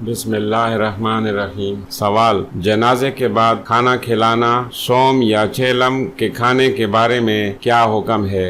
بسم اللہ الرحمن الرحیم۔ سوال: جنازے کے بعد کھانا کھلانا سوم یا چیلم کے کھانے کے بارے میں کیا حکم ہے؟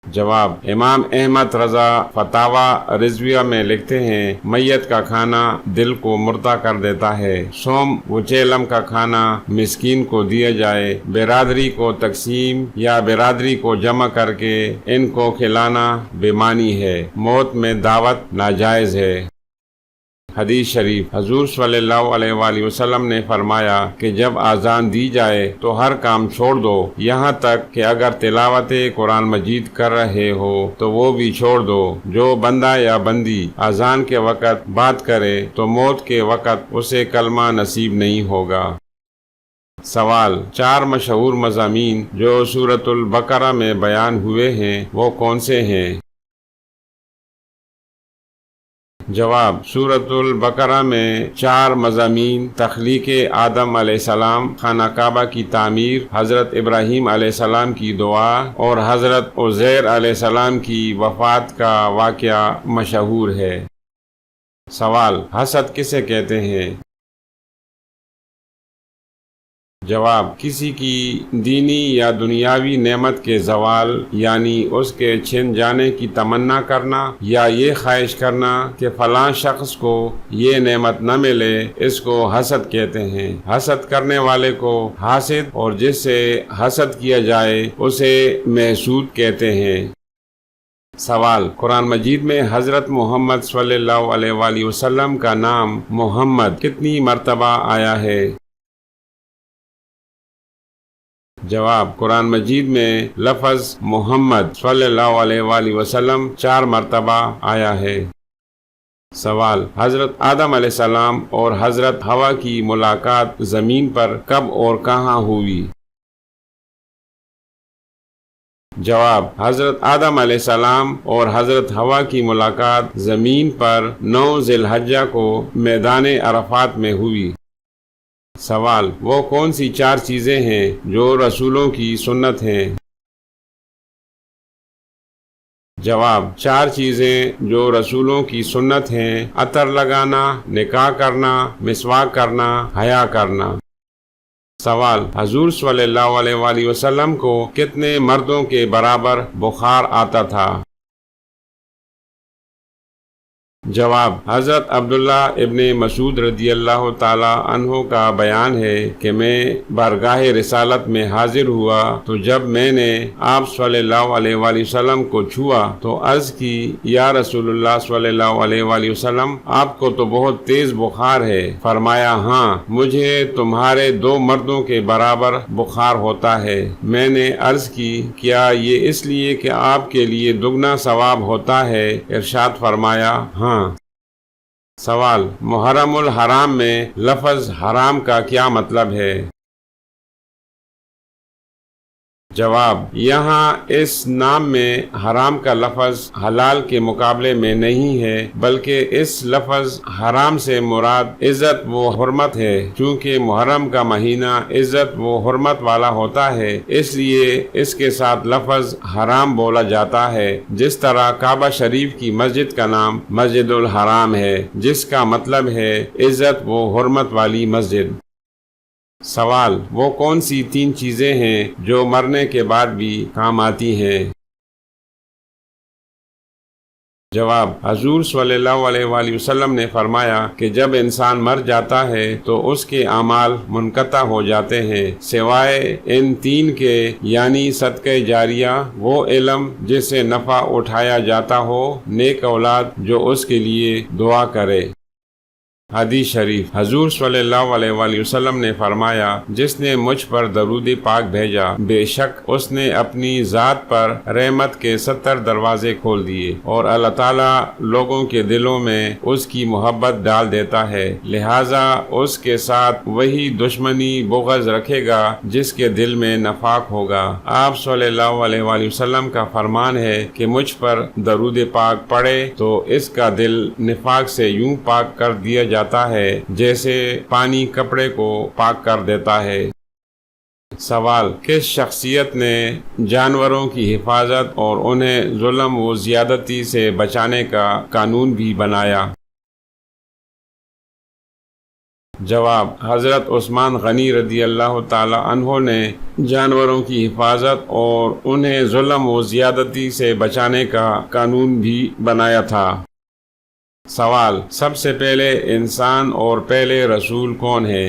جواب: امام احمد رضا فتاوی رضویہ میں لکھتے ہیں، میت کا کھانا دل کو مردہ کر دیتا ہے۔ سوم و چیلم کا کھانا مسکین کو دیا جائے، برادری کو تقسیم یا برادری کو جمع کر کے ان کو کھلانا بے معنی ہے۔ موت میں دعوت ناجائز ہے۔ حدیث شریف: حضور صلی اللہ علیہ وآلہ وسلم نے فرمایا کہ جب اذان دی جائے تو ہر کام چھوڑ دو، یہاں تک کہ اگر تلاوت قرآن مجید کر رہے ہو تو وہ بھی چھوڑ دو۔ جو بندہ یا بندی اذان کے وقت بات کرے تو موت کے وقت اسے کلمہ نصیب نہیں ہوگا۔ سوال: 4 مشہور مضامین جو سورۃ البقرہ میں بیان ہوئے ہیں وہ کون سے ہیں؟ جواب: سورۃ البقرہ میں 4 مضامین تخلیق آدم علیہ السلام، خانہ کعبہ کی تعمیر، حضرت ابراہیم علیہ السلام کی دعا اور حضرت عزیر علیہ السلام کی وفات کا واقعہ مشہور ہے۔ سوال: حسد کسے کہتے ہیں؟ جواب: کسی کی دینی یا دنیاوی نعمت کے زوال، یعنی اس کے چھن جانے کی تمنا کرنا یا یہ خواہش کرنا کہ فلاں شخص کو یہ نعمت نہ ملے، اس کو حسد کہتے ہیں۔ حسد کرنے والے کو حاسد اور جس سے حسد کیا جائے اسے محسود کہتے ہیں۔ سوال: قرآن مجید میں حضرت محمد صلی اللہ علیہ وآلہ وسلم کا نام محمد کتنی مرتبہ آیا ہے؟ جواب: قرآن مجید میں لفظ محمد صلی اللہ علیہ وآلہ وسلم 4 مرتبہ آیا ہے۔ سوال: حضرت آدم علیہ السلام اور حضرت حوا کی ملاقات زمین پر کب اور کہاں ہوئی؟ جواب: حضرت آدم علیہ السلام اور حضرت حوا کی ملاقات زمین پر 9 ذی الحجہ کو میدان عرفات میں ہوئی۔ سوال: وہ کون سی 4 چیزیں ہیں جو رسولوں کی سنت ہیں؟ جواب: 4 چیزیں جو رسولوں کی سنت ہیں: عطر لگانا، نکاح کرنا، مسواک کرنا، حیا کرنا۔ سوال: حضور صلی اللہ علیہ وآلہ وسلم کو کتنے مردوں کے برابر بخار آتا تھا؟ جواب: حضرت عبداللہ ابن مسعود رضی اللہ تعالی عنہ کا بیان ہے کہ میں بارگاہ رسالت میں حاضر ہوا تو جب میں نے آپ صلی اللہ علیہ وآلہ وسلم کو چھوا تو عرض کی، یا رسول اللہ صلی اللہ علیہ وآلہ وسلم، آپ کو تو بہت تیز بخار ہے۔ فرمایا، ہاں، مجھے تمہارے 2 مردوں کے برابر بخار ہوتا ہے۔ میں نے عرض کی، کیا یہ اس لیے کہ آپ کے لیے دگنا ثواب ہوتا ہے؟ ارشاد فرمایا، ہاں۔ سوال: محرم الحرام میں لفظ حرام کا کیا مطلب ہے؟ جواب: یہاں اس نام میں حرام کا لفظ حلال کے مقابلے میں نہیں ہے، بلکہ اس لفظ حرام سے مراد عزت و حرمت ہے۔ چونکہ محرم کا مہینہ عزت و حرمت والا ہوتا ہے، اس لیے اس کے ساتھ لفظ حرام بولا جاتا ہے، جس طرح کعبہ شریف کی مسجد کا نام مسجد الحرام ہے، جس کا مطلب ہے عزت و حرمت والی مسجد۔ سوال: وہ کون سی 3 چیزیں ہیں جو مرنے کے بعد بھی کام آتی ہیں؟ جواب: حضور صلی اللہ علیہ وآلہ وسلم نے فرمایا کہ جب انسان مر جاتا ہے تو اس کے اعمال منقطع ہو جاتے ہیں سوائے ان 3 کے، یعنی صدقہ جاریہ، وہ علم جس سے نفع اٹھایا جاتا ہو، نیک اولاد جو اس کے لیے دعا کرے۔ حدیث شریف: حضور صلی اللہ علیہ وآلہ وسلم نے فرمایا، جس نے مجھ پر درود پاک بھیجا، بے شک اس نے اپنی ذات پر رحمت کے 70 دروازے کھول دیے اور اللہ تعالیٰ لوگوں کے دلوں میں اس کی محبت ڈال دیتا ہے، لہٰذا اس کے ساتھ وہی دشمنی بغض رکھے گا جس کے دل میں نفاق ہوگا۔ آپ صلی اللہ علیہ وآلہ وسلم کا فرمان ہے کہ مجھ پر درود پاک پڑھے تو اس کا دل نفاق سے یوں پاک کر دیا جاتا ہے جیسے پانی کپڑے کو پاک کر دیتا ہے۔ سوال: کس شخصیت نے جانوروں کی حفاظت اور انہیں ظلم و زیادتی سے بچانے کا قانون بھی بنایا؟ جواب: حضرت عثمان غنی رضی اللہ تعالی عنہ نے جانوروں کی حفاظت اور انہیں ظلم و زیادتی سے بچانے کا قانون بھی بنایا تھا۔ سوال: سب سے پہلے انسان اور پہلے رسول کون ہے؟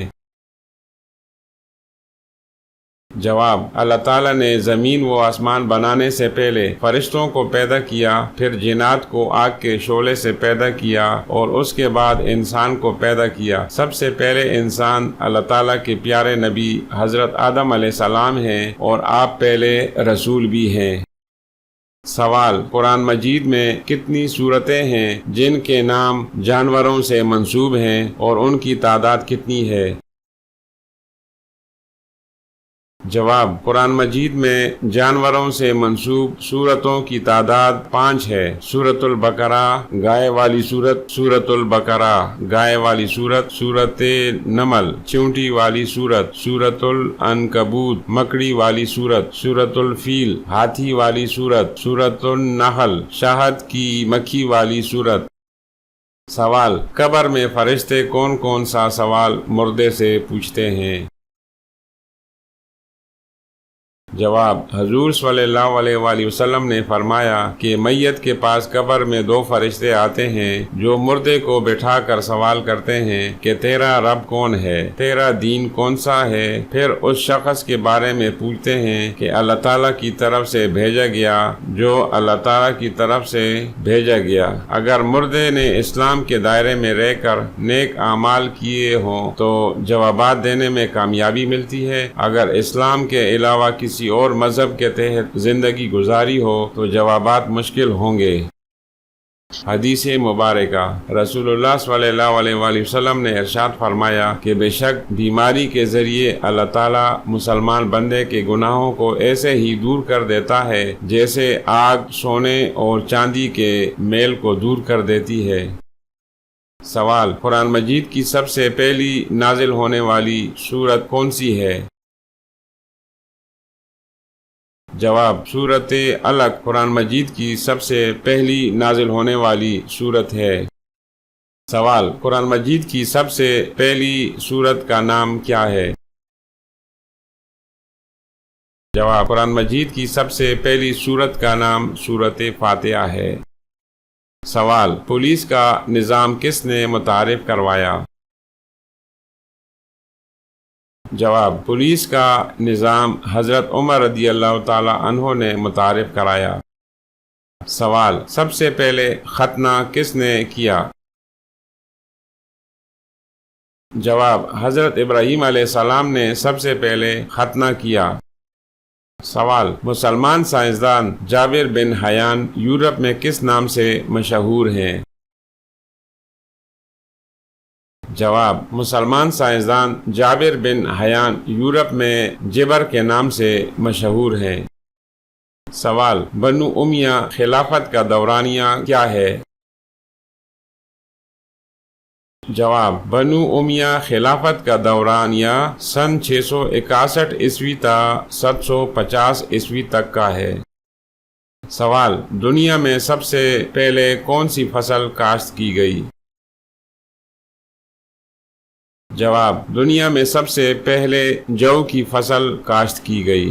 جواب: اللہ تعالیٰ نے زمین و آسمان بنانے سے پہلے فرشتوں کو پیدا کیا، پھر جنات کو آگ کے شعلے سے پیدا کیا اور اس کے بعد انسان کو پیدا کیا۔ سب سے پہلے انسان اللہ تعالیٰ کے پیارے نبی حضرت آدم علیہ السلام ہیں اور آپ پہلے رسول بھی ہیں۔ سوال: قرآن مجید میں کتنی سورتیں ہیں جن کے نام جانوروں سے منسوب ہیں اور ان کی تعداد کتنی ہے؟ جواب: قرآن مجید میں جانوروں سے منسوب سورتوں کی تعداد 5 ہے۔ سورۃ البقرہ گائے والی سورت، سورۃ البقرہ گائے والی سورت، سورۃ نمل چونٹی والی سورت، سورۃ العنکبوت مکڑی والی سورت، سورۃ الفیل ہاتھی والی سورت، سورۃ النحل شہد کی مکھی والی سورت۔ سوال: قبر میں فرشتے کون کون سا سوال مردے سے پوچھتے ہیں؟ جواب: حضور صلی اللہ علیہ وآلہ وسلم نے فرمایا کہ میت کے پاس قبر میں 2 فرشتے آتے ہیں جو مردے کو بٹھا کر سوال کرتے ہیں کہ تیرا رب کون ہے، تیرا دین کون سا ہے۔ پھر اس شخص کے بارے میں پوچھتے ہیں کہ اللہ تعالیٰ کی طرف سے بھیجا گیا، جو اللہ تعالیٰ کی طرف سے بھیجا گیا۔ اگر مردے نے اسلام کے دائرے میں رہ کر نیک اعمال کیے ہوں تو جوابات دینے میں کامیابی ملتی ہے، اگر اسلام کے علاوہ کسی اور مذہب کے تحت زندگی گزاری ہو تو جوابات مشکل ہوں گے۔ حدیث مبارکہ: رسول اللہ صلی اللہ علیہ وآلہ وسلم نے ارشاد فرمایا کہ بے شک بیماری کے ذریعے اللہ تعالیٰ مسلمان بندے کے گناہوں کو ایسے ہی دور کر دیتا ہے جیسے آگ سونے اور چاندی کے میل کو دور کر دیتی ہے۔ سوال: قرآن مجید کی سب سے پہلی نازل ہونے والی سورت کون سی ہے؟ جواب: سورۃ علق قرآن مجید کی سب سے پہلی نازل ہونے والی سورت ہے۔ سوال: قرآن مجید کی سب سے پہلی سورت کا نام کیا ہے؟ جواب: قرآن مجید کی سب سے پہلی سورت کا نام سورۃ فاتحہ ہے۔ سوال: پولیس کا نظام کس نے متعارف کروایا؟ جواب: پولیس کا نظام حضرت عمر رضی اللہ تعالی عنہ نے متعارف کرایا۔ سوال: سب سے پہلے ختنہ کس نے کیا؟ جواب: حضرت ابراہیم علیہ السلام نے سب سے پہلے ختنہ کیا۔ سوال: مسلمان سائنسدان جابر بن حیان یورپ میں کس نام سے مشہور ہیں؟ جواب: مسلمان سائنسدان جابر بن حیان یورپ میں جبر کے نام سے مشہور ہیں۔ سوال: بنو امیہ خلافت کا دورانیہ کیا ہے؟ جواب: بنو امیہ خلافت کا دورانیہ سن 661 عیسوی تا 750 عیسوی تک کا ہے۔ سوال: دنیا میں سب سے پہلے کون سی فصل کاشت کی گئی؟ جواب: دنیا میں سب سے پہلے جو کی فصل کاشت کی گئی۔